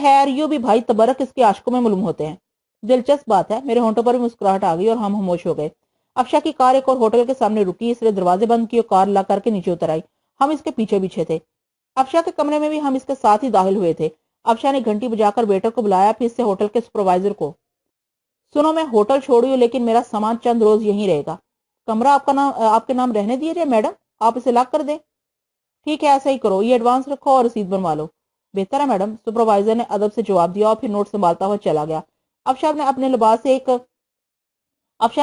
خیر یوں بھی بھائی تبرک اس کے عاشقوں میں معلوم ہوتے ہیں۔ دلچسپ بات ہے، میرے ہونٹوں پر بھی مسکراہٹ آ گئی اور ہم خاموش ہو گئے۔ افشا کی کار ایک اور ہوٹل کے سامنے رکی، اس نے دروازے بند کیے اور کار لا کر کے نیچے اتر آئی۔ ہم اس کے پیچھے پیچھے تھے۔ افشا کے کمرے میں بھی ہم اس کے ساتھ ہی داخل ہوئے تھے۔ افشا نے گھنٹی بجا کر ویٹر کو بلایا، پھر سے ہوٹل کے سپروائزر کو۔ سنو، میں ہوٹل چھوڑی ہوں لیکن میرا سامان چند روز یہیں رہے گا۔ کمرہ آپ کے نام رہنے دیے جائے میڈم، آپ اسے لاک کر دیں۔ ٹھیک ہے، ایسا ہی کرو، یہ ایڈوانس رکھو اور رسید بنوا لو۔ بہتر ہے میڈم، سپروائزر نے ادب سے جواب دیا اور پھر نوٹ سنبھالتا ہوا چلا گیا۔ افشا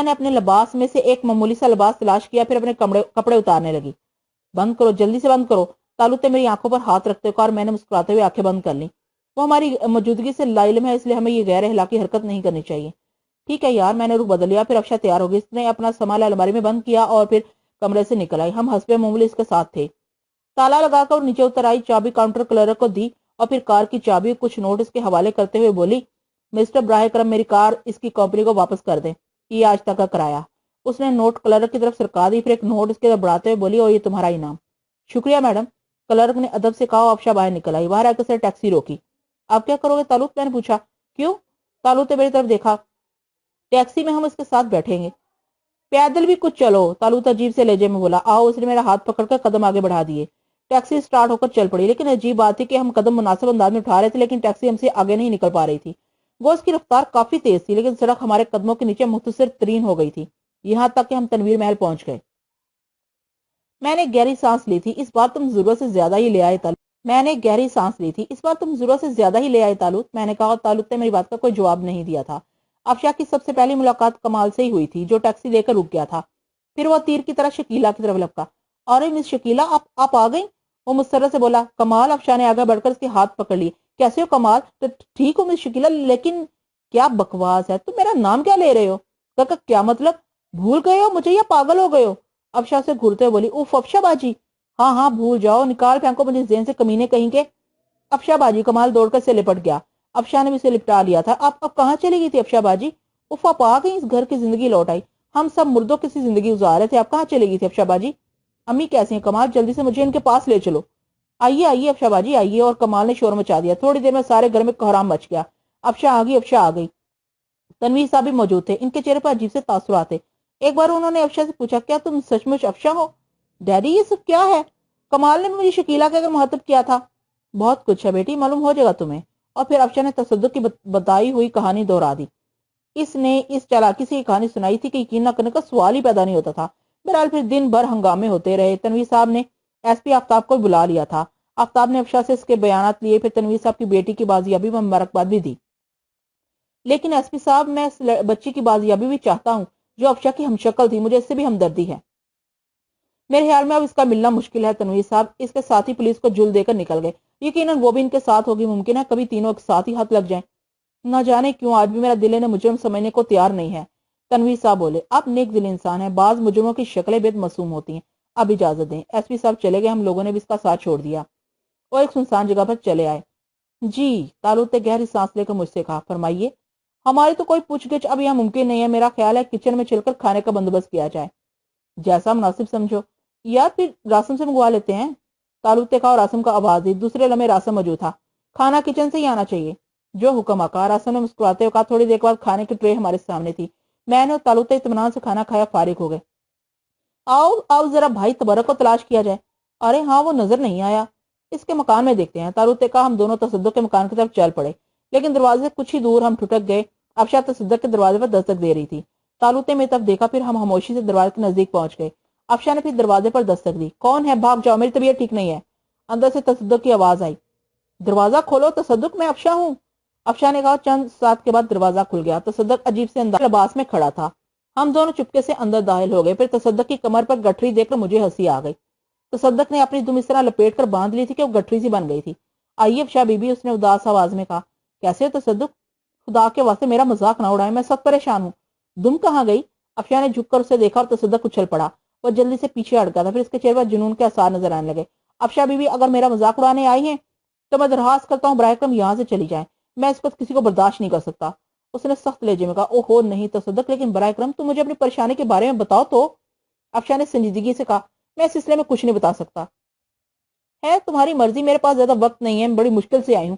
نے اپنے لباس میں سے ایک معمولی سا لباس تلاش کیا، پھر اپنے کپڑے اتارنے لگی۔ بند کرو، جلدی سے بند کرو۔ تالوت نے میری آنکھوں پر ہاتھ رکھتے ہوئے، اور میں نے مسکراتے ہوئے آنکھیں بند کر لی۔ وہ ہماری موجودگی سے لاعلم ہے، اس لیے ہمیں یہ غیر اخلاقی حرکت نہیں کرنی چاہیے۔ ٹھیک ہے یار، میں نے رخ بدل لیا۔ پھر افشا تیار ہو گئی، اس نے اپنا سامان الماری میں بند کیا اور پھر کمرے سے نکل آئی۔ ہم حسب معمول اس کے ساتھ تھے۔ تالا لگا کر نیچے اتر آئی، چابی کاؤنٹر کلرک کو دی اور پھر کار کی چابی کچھ نوٹ اس کے حوالے کرتے ہوئے بولی، مسٹر براہ کرم میری کار اس کی کمپنی کو واپس کر دیں، یہ آج تک کا کرایہ۔ اس نے نوٹ کلرک کی طرف سرکا دی، پھر ایک نوٹ اس کی طرف بڑھاتے ہوئے بولی، اور یہ تمہارا انعام۔ شکریہ میڈم، کلرک نے ادب سے کہا۔ افشا باہر نکل آئی، باہر آ کر ٹیکسی روکی۔ آپ کیا کرو گے تالوت؟ میں نے پوچھا۔ کیوں؟ تالوت نے میری طرف دیکھا۔ ٹیکسی میں ہم اس کے ساتھ بیٹھیں گے۔ پیدل بھی کچھ چلو، تالوت عجیب سے لہجے میں بولا۔ آؤ، اس نے میرا ہاتھ پکڑ کر قدم آگے بڑھا دیے۔ ٹیکسی سٹارٹ ہو کر چل پڑی، لیکن عجیب بات تھی کہ ہم قدم مناسب انداز میں اٹھا رہے تھے لیکن ٹیکسی ہم سے آگے نہیں نکل پا رہی تھی۔ وہ اس کی رفتار کافی تیز تھی، لیکن سڑک ہمارے قدموں کے نیچے مختصر ترین ہو گئی تھی، یہاں تک کہ ہم تنویر محل پہنچ گئے۔ میں نے گہری سانس لی تھی، اس بار تم ضرورت سے زیادہ ہی لے آئے تالوت۔ میں نے کہا، اور تالوت نے میری بات کا کوئی جواب نہیں دیا تھا۔ افشا کی سب سے پہلی ملاقات کمال سے ہی ہوئی تھی، جو ٹیکسی لے کر رک گیا تھا۔ پھر وہ تیر کی طرح شکیلا کی طرف لپکا۔ ارے مس شکیلا، آپ آ گئیں؟ وہ مسرت سے بولا۔ کمال، افشا نے آگے بڑھ کر اس کے ہاتھ پکڑ لیے۔ کیسے ہو کمال؟ ٹھیک ہو مس شکیلا، لیکن کیا بکواس ہے، تم میرا نام کیا لے رہے ہو؟ کیا مطلب؟ بھول گئے ہو مجھے یا پاگل ہو گئے ہو؟ افشا سے گھرتے ہوئے بولی۔ اوف افشا باجی، ہاں بھول جاؤ، نکال پھینکو مجھے ذہن سے، کمینے کہیں کے۔ افشا باجی، کمال دوڑ کر سے لپٹ گیا۔ افشا نے بھی اسے لپٹا لیا تھا۔ اب کہاں چلی گئی تھی افشا باجی؟ اف، آپ آ گئی، اس گھر کی زندگی لوٹ آئی۔ ہم سب مردوں کی سی زندگی گزار رہے تھے، آپ کہاں چلے گئی تھی افشا باجی؟ امی کیسی ہیں کمال؟ جلدی سے مجھے ان کے پاس لے چلو۔ آئیے افشا باجی آئیے۔ اور کمال نے شور مچا دیا۔ تھوڑی دیر میں سارے گھر میں کوہرام مچ گیا۔ افشا آ گئی۔ تنویر صاحب بھی موجود تھے، ان کے چہرے پر عجیب سے تاثرات تھے۔ ایک بار انہوں نے افشا سے پوچھا، کیا تم سچ مچ افشا ہو؟ ڈیڈی، یہ سب کیا ہے؟ کمال نے مجھے شکیلا کہہ کر مخاطب کیا تھا۔ بہت کچھ ہے بیٹی، معلوم ہو جائے گا تمہیں۔ اور پھر افشا نے تصدق کی بتائی ہوئی کہانی دہرا دی۔ اس نے اس چالاکی سے یہ کہانی سنائی تھی کہ یقین نہ کرنے کا سوال ہی پیدا نہیں ہوتا تھا۔ بہرحال پھر دن بھر ہنگامے ہوتے رہے۔ تنویر صاحب نے ایس پی آفتاب کو بلا لیا تھا۔ آفتاب نے افشا سے اس کے بیانات لیے، پھر تنویر صاحب کی بیٹی کی بازیابی میں مبارکباد بھی دی۔ لیکن ایس پی صاحب، میں اس بچی کی بازیابی بھی چاہتا ہوں جو افشا کی ہمشکل تھی، مجھے اس سے بھی ہمدردی ہے۔ میرے خیال میں اب اس کا ملنا مشکل ہے تنویر صاحب۔ اس کے ساتھی پولیس کو جل دے کر نکل گئے، یقیناً وہ بھی ان کے ساتھ ہوگی، ممکن ہے کبھی تینوں ایک ساتھ ہی ہاتھ لگ جائیں۔ نہ جانے کیوں آج بھی میرا دل انہیں مجرم سمجھنے کو تیار نہیں ہے۔ تنویر صاحب بولے، آپ نیک دل انسان ہیں، بعض مجرموں کی شکلیں بے معصوم ہوتی ہیں۔ اب اجازت دیں۔ ایس پی صاحب چلے گئے، ہم لوگوں نے بھی اس کا ساتھ چھوڑ دیا اور ایک سنسان جگہ پر چلے آئے۔ جی، تالوت نے گہری سانس لے کر مجھ سے کہا، فرمائیے۔ ہماری تو کوئی پوچھ گچھ اب یہاں ممکن نہیں ہے، میرا خیال ہے کچن میں چل کر کھانے کا بندوبست کیا جائے۔ جیسا مناسب سمجھو یار، پھر راسم سے منگوا لیتے ہیں۔ تالوت نے کہا اور راسم کا آواز دی۔ دوسرے لمحے راسم موجود تھا۔ کھانا کچن سے ہی آنا چاہیے۔ جو حکم آقا، راسم نے مسکراتے ہوئے کہا۔ تھوڑی دیر بعد کھانے کی ٹرے ہمارے سامنے تھی۔ میں نے اور تالوت اطمینان سے کھانا کھایا فارغ ہو گئے۔ آؤ ذرا بھائی تبرک کو تلاش کیا جائے۔ ارے ہاں، وہ نظر نہیں آیا، اس کے مکان میں دیکھتے ہیں، تالوت نے کہا۔ ہم دونوں تصدق کے مکان کی طرف چل پڑے، لیکن دروازے سے کچھ ہی دور ہم ٹھٹک گئے۔ افشا تصدق کے دروازے پر دستک دے رہی تھی۔ تالوت نے میری طرف دیکھا، پھر ہم خاموشی سے دروازے کے نزدیک پہنچ گئے۔ افشا نے پھر دروازے پر دستک دی۔ کون ہے؟ بھاگ جاؤ، میری طبیعت ٹھیک نہیں ہے۔ اندر سے تصدق کی آواز آئی، دروازہ کھولو تصدق، میں افشا ہوں۔ افشا نے کہا۔ چند ساتھ کے بعد دروازہ کھل گیا۔ تصدق عجیب سے انداز لباس میں کھڑا تھا۔ ہم دونوں چپکے سے اندر داخل ہو گئے۔ پھر تصدق کی کمر پر گٹھری دیکھ کر مجھے ہنسی آ گئی۔ تصدق نے اپنی دم اس طرح لپیٹ کر باندھ لی تھی کہ وہ گٹھری سی بن گئی تھی۔ آئیے افشا بی بی، اس نے اداس آواز میں کہا۔ کیسے ہو تصدق؟ خدا کے واسطے میرا مذاق نہ اڑائے، میں سخت پریشان ہوں۔ دم کہاں گئی؟ افشا نے جھک کر اسے دیکھا اور تصدق اچھل پڑا۔ وہ جلدی سے پیچھے ہٹ گیا تھا، پھر اس کے چہرے پر جنون کے آثار نظر آنے لگے۔ افشا بی بی، اگر میرا مذاق اڑانے آئی ہیں تو میں درخواست کرتا ہوں براہ کرم یہاں سے چلی جائیں، میں اس وقت کسی کو برداشت نہیں کر سکتا۔ اس نے سخت لہجے میں کہا۔ اوہو نہیں تصدق، لیکن براہ کرم تم مجھے اپنی پریشانی کے بارے میں بتاؤ تو۔ افشا نے سنجیدگی سے کہا، میں اس سلسلے میں کچھ نہیں بتا سکتا۔ ہے تمہاری مرضی، میرے پاس زیادہ وقت نہیں ہے، میں بڑی مشکل سے آئی ہوں۔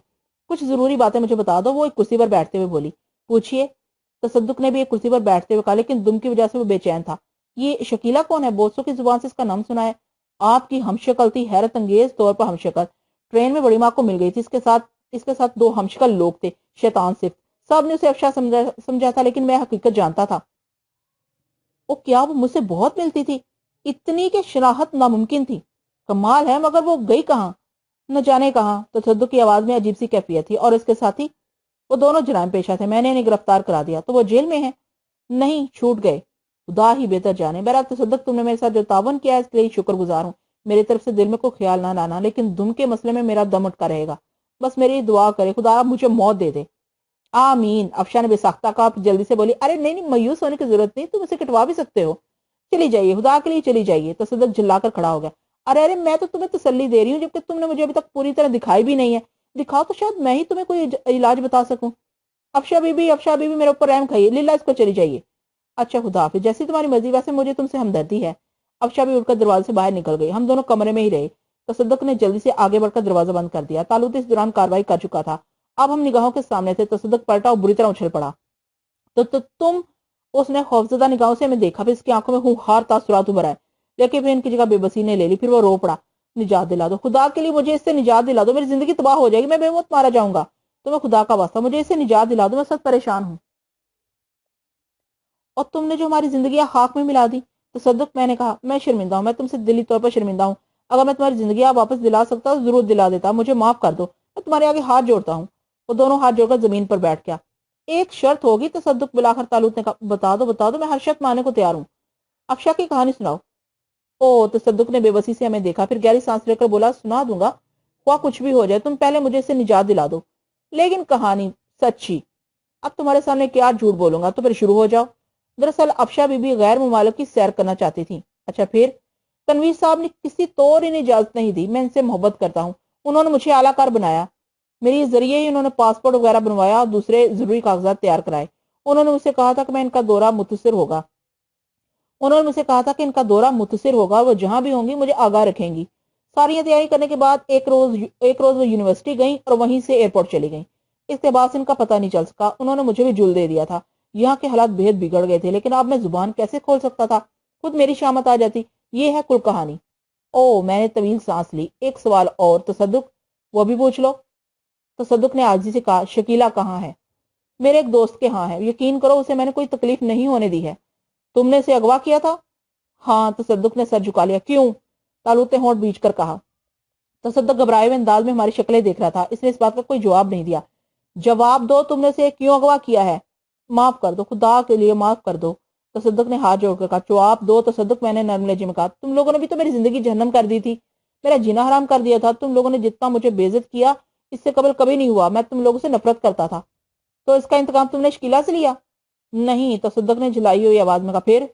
کچھ ضروری باتیں مجھے بتا دو، وہ ایک کرسی پر بیٹھتے ہوئے بولی۔ پوچھئے۔ تصدق نے بھی ایک کرسی پر بیٹھتے ہوئے کہا، لیکن دم کی وجہ سے وہ بے چین تھا۔ یہ شکیلا کون ہے؟ بوسوں کی زبان سے اس کا نام سنا ہے۔ آپ کی ہمشکل تھی، حیرت انگیز طور پر ہمشکل۔ ٹرین میں بڑی ماں کو مل گئی تھی، اس کے ساتھ 2 ہمشکل لوگ تھے، شیطان صرف۔ سب نے اسے افشا سمجھا تھا، لیکن میں حقیقت جانتا تھا۔ کیا وہ مجھ سے بہت ملتی تھی؟ اتنی کہ شناخت ناممکن تھی۔ کمال ہے، مگر وہ گئی کہاں؟ نہ جانے کہاں۔ تصدق کی آواز میں عجیب سی کیفیت تھی، اور اس کے ساتھ ہی وہ دونوں جرائم پیشہ تھے۔ میں نے انہیں گرفتار کرا دیا۔ تو وہ جیل میں ہیں؟ نہیں، چھوٹ گئے۔ خدا ہی بہتر جانے۔ بہرحال تصدق، تم نے میرے ساتھ جو تعاون کیا ہے اس کے لیے شکر گزار ہوں۔ میری طرف سے دل میں کوئی خیال نہ لانا، لیکن دم کے مسئلے میں میرا دم اٹکا رہے گا۔ بس میری دعا کرے خدا مجھے موت دے دے۔ آمین۔ افشا نے بے ساختہ کہا، جلدی سے بولی، ارے نہیں، مایوس ہونے کی ضرورت نہیں، تم اسے کٹوا بھی سکتے ہو۔ چلی جائیے، خدا کے لیے چلی جائیے۔ تصدق جھلا کر کھڑا ہو گیا۔ ارے میں تو تمہیں تسلی دے رہی ہوں، جبکہ تم نے مجھے ابھی تک پوری طرح دکھائی بھی نہیں ہے۔ دکھاؤ تو شاید میں ہی تمہیں کوئی علاج بتا سکوں۔ افشا بی بی میرے اوپر رحم کھائیے، للہ اس کو چلی جائیے۔ اچھا، خدا حافظ، جیسی تمہاری مرضی، ویسے مجھے تم سے ہمدردی ہے۔ افشا بھی اٹھ کر دروازے سے باہر نکل گئی۔ ہم دونوں کمرے میں ہی رہے۔ تصدق نے جلدی سے آگے بڑھ کر دروازہ بند کر دیا۔ تالوت اس دوران کارروائی کر چکا تھا۔ اب ہم نگاہوں کے سامنے تھے۔ تصدق پلٹا اور بری طرح اچھل پڑا۔ تو تم؟ اس نے خوفزدہ نگاہوں سے ہمیں دیکھا، پھر اس کی آنکھوں میں ہونہار تاثرات ابھر آئے، لیکن پھر ان کی جگہ بے بسی نے لے لی۔ پھر وہ رو پڑا، نجات دلا دو، خدا کے لیے مجھے اس سے نجات دلا دو، میری زندگی تباہ ہو جائے گی، میں بے موت مارا جاؤں گا۔ تمہیں خدا کا واسطہ مجھے اس سے نجات دلا دو، میں سخت پریشان ہوں۔ اور تم نے جو ہماری زندگیاں خاک میں ملا دی۔ تصدق، میں نے کہا، میں شرمندہ ہوں، میں تم سے دلی طور پر شرمندہ ہوں۔ اگر میں تمہاری زندگیاں واپس دلا سکتا تو ضرور دلا دیتا، مجھے معاف کر دو، میں تمہارے آگے ہاتھ جوڑتا ہوں۔ وہ دونوں ہاتھ جوڑ کر زمین پر بیٹھ گیا۔ ایک شرط ہوگی، تصدق بلاخر تالوت نے کہا۔ بتا دو، میں ہر شرط ماننے کو تیار ہوں۔ افشا کی کہانی سناؤ۔ تصدق نے بے بسی سے ہمیں دیکھا، پھر گہری سانس لے کر بولا، سنا دوں گا، خواہ کچھ بھی ہو جائے، تم پہلے مجھے اس سے نجات دلا دو، لیکن کہانی سچی۔ اب تمہارے سامنے کیا جھوٹ بولوں گا، تو پھر شروع ہو جاؤ۔ دراصل افشا بی بی غیر ممالک کی سیر کرنا چاہتی تھی۔ اچھا پھر؟ تنویر صاحب نے کسی طور انہیں اجازت نہیں دی، میں ان سے محبت کرتا ہوں، انہوں نے مجھے اعلیٰ کار بنایا، میری ذریعے ہی انہوں نے پاسپورٹ وغیرہ بنوایا اور دوسرے ضروری کاغذات تیار کرائے۔ انہوں نے مجھ سے کہا تھا کہ ان کا دورہ متصر ہوگا، وہ جہاں بھی ہوں گی مجھے آگاہ رکھیں گی۔ ساری تیاری کرنے کے بعد ایک روز وہ یونیورسٹی گئیں اور وہیں سے ایئرپورٹ چلی گئیں۔ اس کے بعد ان کا پتہ نہیں چل سکا۔ انہوں نے مجھے بھی جل دے دیا تھا۔ یہاں کے حالات بہت بگڑ گئے تھے، لیکن اب میں زبان کیسے کھول سکتا تھا؟ خود میری شامت آ جاتی۔ یہ ہے کل کہانی۔ میں نے طویل سانس لی۔ ایک سوال اور تصدق، وہ بھی پوچھ لو۔ تصدق نے عاجزی سے کہا، شکیلا کہاں ہے؟ میرے ایک دوست کے ہاں ہے، یقین کرو اسے میں نے کوئی تکلیف نہیں ہونے دی ہے۔ تم نے اسے اغوا کیا تھا؟ ہاں۔ تصدق نے سر جھکا لیا۔ کیوں؟ تالوت نے ہونٹ بیچ کر کہا۔ تصدق گھبرائے ہوئے انداز میں ہماری شکلیں دیکھ رہا تھا، اس نے اس بات کا کوئی جواب نہیں دیا۔ جواب دو، تم نے اسے کیوں اغوا کیا ہے؟ معاف کر دو، خدا کے لیے معاف کر دو۔ تصدق نے ہاتھ جوڑ کر کہا۔ جواب دو تصدق، میں نے نرم لہجے میں کہا۔ تم لوگوں نے بھی تو میری زندگی جہنم کر دی تھی، میرا جینا حرام کر دیا تھا۔ تم لوگوں نے جتنا مجھے بے عزت کیا اس سے قبل کبھی نہیں ہوا۔ میں تم لوگوں سے نفرت کرتا تھا۔ تو اس کا انتقام تم نے شکیلا سے لیا؟ نہیں، تصدق نے جھلائی ہوئی آواز میں کہا۔ پھر؟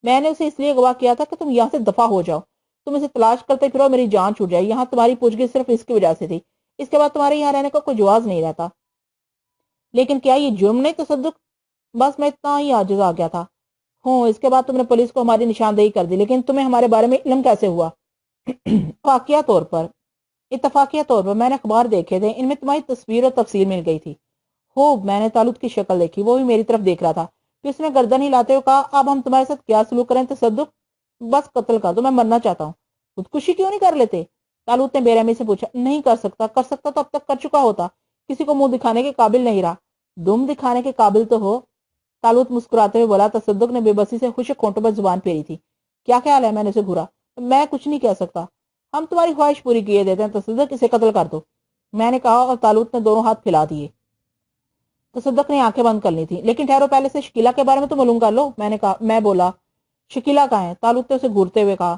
میں نے اسے اس لیے اغوا کیا تھا کہ تم یہاں سے دفع ہو جاؤ، تم اسے تلاش کرتے پھرو، میری جان چھوٹ جائے۔ یہاں تمہاری پوچھ گچھ صرف اس کی وجہ سے تھی، اس کے بعد تمہارے یہاں رہنے کا کوئی جواز نہیں رہتا۔ لیکن کیا یہ جرم نہیں تصدق؟ بس میں اتنا ہی عاجز آ گیا تھا۔ اس کے بعد تم نے پولیس کو ہماری نشاندہی کر دی، لیکن تمہیں ہمارے بارے میں علم کیسے ہوا؟ اتفاقیہ طور پر میں نے اخبار دیکھے تھے، ان میں تمہاری تصویر اور تفصیل مل گئی تھی۔ میں نے تالوت کی شکل دیکھی، وہ بھی میری طرف دیکھ رہا تھا۔ پھر اس نے گردن ہلاتے ہوئے کہا، اب ہم تمہارے ساتھ کیا سلوک کریں تصدق؟ بس قتل کر دو، میں مرنا چاہتا ہوں۔ خودکشی کیوں نہیں کر لیتے؟ تالوت نے بے رحمی سے پوچھا۔ نہیں کر سکتا تو اب تک کر چکا ہوتا، کسی کو منہ دکھانے کے قابل نہیں رہا۔ دم دکھانے کے قابل تو ہو، تالوت مسکراتے ہوئے بولا۔ تصدق نے بے بسی سے خشک ہونٹوں پر زبان پھیری تھی۔ کیا خیال ہے؟ میں نے اسے گھورا۔ میں کچھ نہیں کہہ سکتا، ہم تمہاری خواہش پوری کیے دیتے ہیں تصدق، اسے قتل کر دو، میں نے کہا، اور تالوت نے دونوں ہاتھ پھیلا دیے۔ تصدق نے آنکھیں بند کر لی تھی۔ لیکن ٹھہرو، پہلے سے شکیلا کے بارے میں تو معلوم کر لو، میں نے کہا۔ میں بولا، شکیلا کہاں ہے؟ تالوت نے اسے گھورتے ہوئے کہا،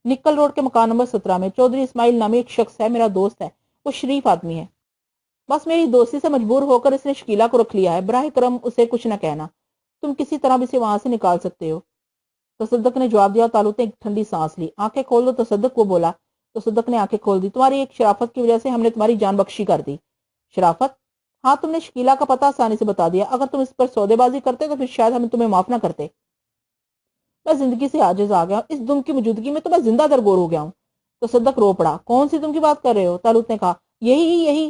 نکل روڈ کے مکان نمبر 17 میں چودھری اسماعیل نامی ایک شخص ہے، میرا دوست ہے، وہ شریف آدمی ہے، بس میری دوستی سے مجبور ہو کر اس نے شکیلا کو رکھ لیا ہے، براہ کرم اسے کچھ نہ کہنا، تم کسی طرح بھی اسے وہاں سے نکال سکتے ہو۔ تصدق نے جواب دیا۔ تالوت نے ایک ٹھنڈی سانس لی۔ آنکھیں کھول دو تصدق، وہ بولا۔ تصدق نے آنکھیں کھول دی۔ تمہاری ایک شرافت کی وجہ سے ہم نے تمہاری جان بخشی کر دی۔ شرافت؟ ہاں، تم نے شکیلا کا پتہ آسانی سے بتا دیا، اگر تم اس پر سودے بازی کرتے تو پھر شاید ہم تمہیں معاف نہ کرتے۔ میں زندگی سے عاجز آ گیا ہوں، اس دم کی موجودگی میں تو میں زندہ درگور ہو گیا ہوں۔ تصدق رو پڑا۔ کون سی دم کی بات کر رہے ہو؟ تالوت نے کہا، یہی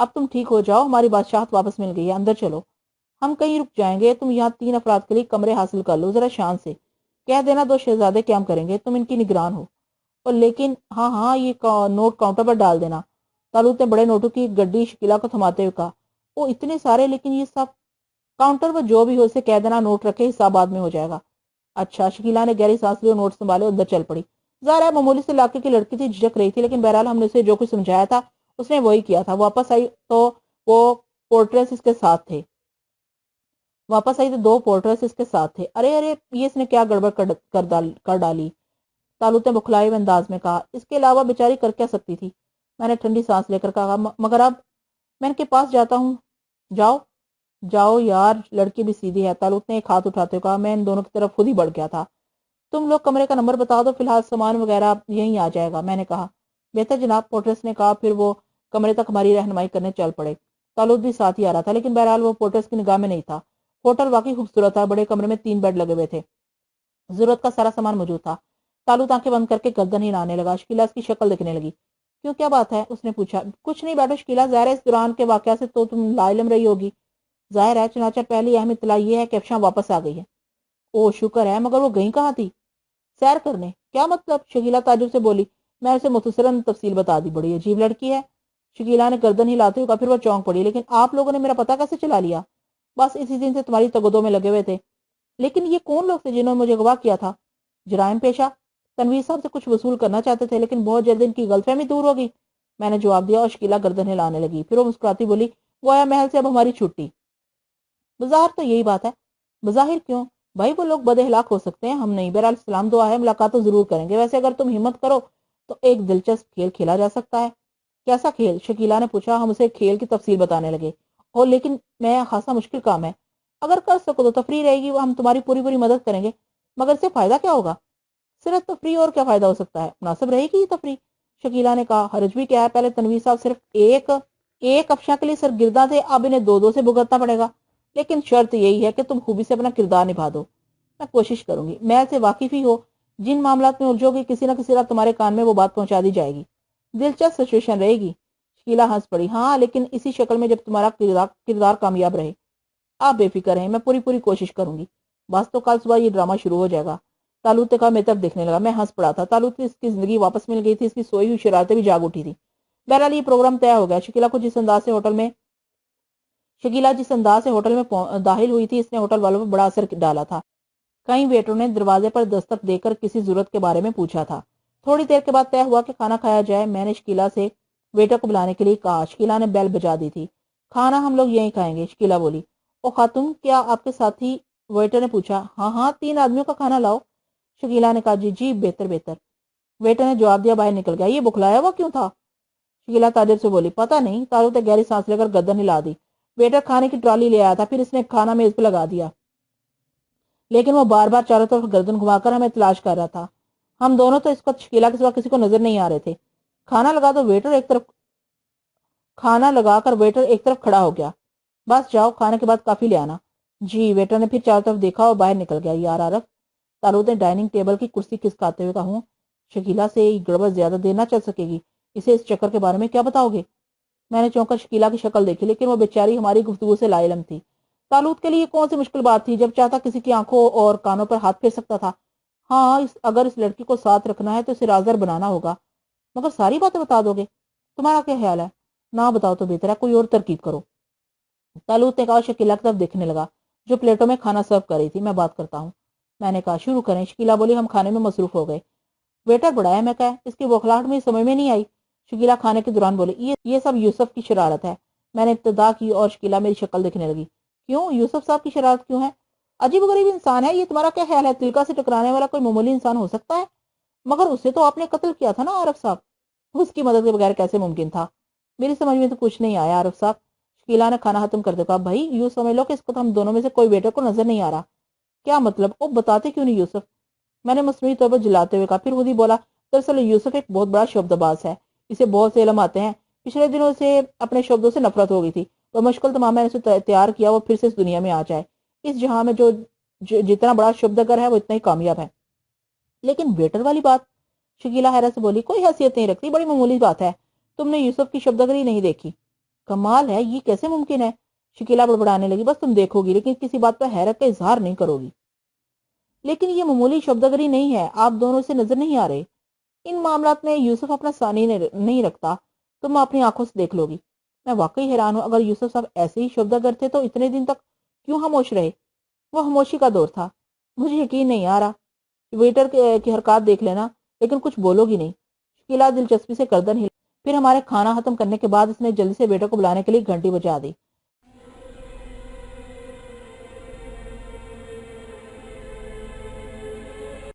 اب تم ٹھیک ہو جاؤ، ہماری بادشاہت واپس مل گئی ہے، اندر چلو، ہم کہیں رک جائیں گے، تم یہاں 3 افراد کے لیے کمرے حاصل کر لو، ذرا شان سے کہہ دینا 2 شہزادے قیام کریں گے، تم ان کی نگران ہو، اور لیکن ہاں ہاں یہ نوٹ کاؤنٹر پر ڈال دینا۔ طالوت نے بڑے نوٹوں کی گڈی شکیلا کو تھماتے ہوئے کہا، وہ اتنے سارے، لیکن یہ سب کاؤنٹر پر جو بھی ہو اسے کہہ دینا نوٹ رکھے، حساب بعد میں ہو جائے گا۔ اچھا، شکیلا نے گہری سانس لی اور نوٹ سنبھالے اور اندر چل پڑی۔ ظاہر ہے معمولی سے علاقے کی لڑکی تھی، جھجک رہی تھی، لیکن بہرحال ہم نے اسے جو کچھ سمجھایا تھا اس نے وہی کیا تھا۔ واپس آئی تو پورٹریس اس کے ساتھ تھے۔ واپس آئی تو 2 پورٹریس اس کے ساتھ تھے۔ ارے ارے، یہ اس نے کیا گڑبڑ کر ڈالی؟ طالوت نے بخلائے ہوئے انداز میں کہا، اس کے علاوہ بیچاری کر کیا سکتی تھی؟ میں نے ٹھنڈی سانس لے کر کہا، مگر اب میں ان کے پاس جاتا ہوں۔ جاؤ جاؤ یار، لڑکی بھی سیدھی ہے۔ طالوت نے ایک ہاتھ اٹھاتے ہوئے کہا، میں ان دونوں کی طرف خود ہی بڑھ گیا تھا۔ تم لوگ کمرے کا نمبر بتا دو، فی الحال سامان وغیرہ یہیں آ جائے گا۔ میں نے کہا، بہتر جناب، پورٹریس نے کہا۔ پھر وہ کمرے تک ہماری رہنمائی کرنے چل پڑے۔ طالوت بھی ساتھ ہی آ رہا تھا، لیکن بہرحال وہ پورٹریس کی نگاہ میں نہیں تھا۔ ہوٹل واقعی خوبصورت تھا، بڑے کمرے میں 3 بیڈ لگے ہوئے تھے، ضرورت کا سارا سامان موجود تھا۔ طالوت آنکھیں بند کر کے گردن ہلانے لگا۔ شکیلا اس کی شکل دیکھنے لگی۔ کیوں، کیا بات ہے؟ اس نے پوچھا۔ کچھ نہیں، بیٹھو شکیلا، ظاہر ہے اس دوران کے واقعہ سے تو تم لا علم رہی ہوگی۔ ظاہر ہے، چنانچہ پہلی اہم اطلاع یہ ہے کہ افشاں واپس آ گئی ہے۔ او شکر ہے، مگر وہ گئی کہاں تھی؟ سیر کرنے۔ کیا مطلب؟ شکیلا تعجب سے بولی۔ میں اسے مختصراً تفصیل بتا دی۔ بڑی عجیب لڑکی ہے، شکیلا نے گردن ہلاتے ہوئے کہا۔ پھر وہ چونک پڑی، لیکن آپ لوگوں نے میرا پتہ کیسے چلا لیا؟ بس اسی دن سے تمہاری تگدوں میں لگے ہوئے تھے۔ لیکن یہ کون لوگ تھے جنہوں نے مجھے اغوا کیا تھا؟ جرائم پیشہ، تنویر صاحب سے کچھ وصول کرنا چاہتے تھے، لیکن بہت جلد ان کی غلط فہمی دور ہوگی، میں نے جواب دیا، اور شکیلا گردن ہلانے لگی۔ پھر وہ مسکراتی بولی، گویا محل سے اب ہماری چھٹی۔ بظاہر تو یہی بات ہے۔ بظاہر کیوں بھائی؟ وہ لوگ بد اخلاق ہو سکتے ہیں، ہم نہیں۔ بہرحال سلام دعا ہے، ملاقات تو ضرور کریں گے۔ ویسے اگر تم ہمت کرو تو ایک دلچسپ کھیل کھیلا جا سکتا ہے۔ کیسا کھیل؟ شکیلا نے پوچھا۔ ہم اسے کھیل کی تفصیل بتانے لگے۔ اور لیکن میں خاصا مشکل کام ہے۔ اگر کر سکو تو تفریح رہے گی، ہم تمہاری پوری مدد کریں گے، مگر اس سے فائدہ کیا ہوگا؟ صرف تفریح، اور کیا فائدہ ہو سکتا ہے؟ مناسب رہے گی یہ تفریح، شکیلا نے کہا۔ حرج بھی کیا ہے؟ پہلے تنویر صاحب صرف ایک افشاں کے لیے سرگرداں تھے، اب انہیں 2 سے بھگتنا پڑے گا، لیکن شرط یہی ہے کہ تم خوبی سے اپنا کردار نبھا دو۔ میں کوشش کروں گی۔ محل سے واقف ہی ہو، جن معاملات میں الجھو گی کسی نہ کسی طرح تمہارے کان میں وہ بات پہنچا دی جائے گی۔ دلچسپ سچویشن رہے گی۔ شکیلا ہنس پڑی۔ ہاں، لیکن اسی شکل میں جب تمہارا کردار کامیاب رہے۔ آپ بے فکر رہیں، میں پوری کوشش کروں گی۔ بس تو کل صبح یہ ڈرامہ شروع ہو جائے گا۔ طالوت نے کہا۔ میری طرف دیکھنے لگا۔ میں ہنس پڑا تھا۔ طالوت کی اس کی زندگی واپس مل گئی تھی، اس کی سوئی ہوئی شرارتیں بھی جاگ اٹھی تھی۔ بہرحال یہ پروگرام طے ہو گیا۔ شکیلا جس انداز سے ہوٹل میں داخل ہوئی تھی، اس نے ہوٹل والوں پر بڑا اثر ڈالا تھا۔ کئی ویٹروں نے دروازے پر دستک دے کر کسی ضرورت کے بارے میں پوچھا تھا۔ تھوڑی دیر کے بعد طے ہوا کہ کھانا کھایا جائے۔ میں نے شکیلا سے ویٹر کو بلانے کے لیے کہا۔ شکیلا نے بیل بجا دی تھی۔ کھانا ہم لوگ یہیں کھائیں گے، شکیلا بولی۔ او خاتون، کیا آپ کے ساتھی؟ ویٹر نے پوچھا۔ ہاں ہاں، 3 آدمیوں کا کھانا لاؤ، شکیلا نے کہا۔ جی جی، بہتر۔ ویٹر نے جواب دیا، باہر نکل گیا۔ یہ بخلایا ہوا کیوں تھا؟ شکیلا تعجب سے بولی۔ پتہ نہیں۔ طالوت نے گہری سانس لے کر گردن ہلا دی۔ ویٹر کھانے کی ٹرالی لے آیا تھا، پھر اس نے کھانا میز پہ لگا دیا، لیکن وہ بار بار چاروں طرف گردن گھما کر ہمیں تلاش کر رہا تھا۔ ہم دونوں تو اس وقت شکیلا کے سوا کسی کو نظر نہیں آ رہے تھے۔ کھانا لگا کر ویٹر ایک طرف کھڑا ہو گیا۔ بس جاؤ، کھانے کے بعد کافی لے آنا۔ جی۔ ویٹر نے پھر چاروں طرف دیکھا اور باہر نکل گیا۔ یار عارف، طالوت نے ڈائننگ ٹیبل کی کرسی کھسکاتے ہوئے کہا، شکیلا سے یہ گڑبڑ زیادہ دیر نہ چل سکے گی، اسے اس چکر کے بارے میں کیا بتاؤ گے؟ میں نے چونک کر شکیلا کی شکل دیکھی، لیکن وہ بیچاری ہماری گفتگو سے لا علم تھی۔ طالوت کے لیے کون سی مشکل بات تھی؟ جب چاہتا کسی کی آنکھوں اور کانوں پر ہاتھ پھیر سکتا تھا۔ ہاں، اگر اس لڑکی کو ساتھ رکھنا ہے تو اسے رازدار بنانا ہوگا، مگر ساری باتیں بتا دو گے؟ تمہارا کیا خیال ہے؟ نہ بتاؤ تو بہتر ہے، کوئی اور ترکیب کرو۔ طالوت نے کہا۔ شکیلا کی طرف دیکھنے لگا جو پلیٹوں میں کھانا سرو کر رہی تھی۔ میں بات کرتا ہوں، میں نے کہا۔ شروع کریں، شکیلا بولی۔ ہم کھانے میں مصروف ہو گئے۔ ویٹر بڑا ہے، میں کہا، اس کی بوکھلاہٹ میں سمجھ میں نہیں آئی۔ شکیلا کھانے کے دوران بولی، یہ سب یوسف کی شرارت ہے۔ میں نے ابتدا کی اور شکیلا میری شکل دیکھنے لگی۔ کیوں؟ یوسف صاحب کی شرارت کیوں ہے؟ عجیب و غریب انسان ہے یہ، تمہارا کیا خیال ہے؟ تلکا سے ٹکرانے والا کوئی معمولی انسان ہو سکتا ہے؟ مگر اسے تو آپ نے قتل کیا تھا نا عارف صاحب، اس کی مدد کے بغیر کیسے ممکن تھا؟ میری سمجھ میں تو کچھ نہیں آیا عارف صاحب۔ شکیلا نے کھانا ختم کر دیا۔ کہا، بھائی یوں سمجھ لو کہ اس کو ہم دونوں میں سے کوئی ویٹر کو نظر نہیں آ رہا۔ کیا مطلب؟ وہ بتاتے کیوں نہیں یوسف؟ میں نے مصنوعی طور پر جلاتے ہوئے کہا۔ پھر خود ہی بولا، دراصل یوسف ایک بہت بڑا شبد باز ہے، اسے بہت سے علم آتے ہیں۔ پچھلے دنوں سے اپنے شبدوں سے نفرت ہو گئی تھی، وہ مشکل تمام میں نے اسے تیار کیا وہ پھر سے اس دنیا میں آ جائے۔ اس جہاں میں جتنا بڑا شبدگر ہے وہ اتنا ہی کامیاب ہے۔ لیکن ویٹر والی بات؟ شکیلا حیرت سے بولی۔ کوئی حیثیت نہیں رکھتی، بڑی معمولی بات ہے، تم نے یوسف کی شبدگری نہیں دیکھی؟ کمال ہے، یہ کیسے ممکن ہے؟ شکیلا بڑبڑانے لگی۔ بس تم دیکھو گی لیکن کسی بات پر حیرت کا اظہار نہیں کرو گی۔ لیکن یہ معمولی شبدگری نہیں ہے، آپ دونوں سے نظر نہیں آ رہے۔ ان معاملات میں یوسف اپنا ثانی نہیں رکھتا، تم اپنی آنکھوں سے دیکھ لو گی۔ میں واقعی حیران ہوں، اگر یوسف صاحب ایسے ہی شبدگر تھے تو اتنے دن تک کیوں خاموش رہے؟ وہ خاموشی کا دور تھا۔ مجھے یقین نہیں آ رہا۔ ویٹر کی حرکات دیکھ لینا، لیکن کچھ بولو گی نہیں۔ شکیلا دلچسپی سے گردن ہلا۔ پھر ہمارے کھانا ختم کرنے کے بعد اس نے جلدی سے ویٹر کو بلانے کے لیے گھنٹی بجا دی۔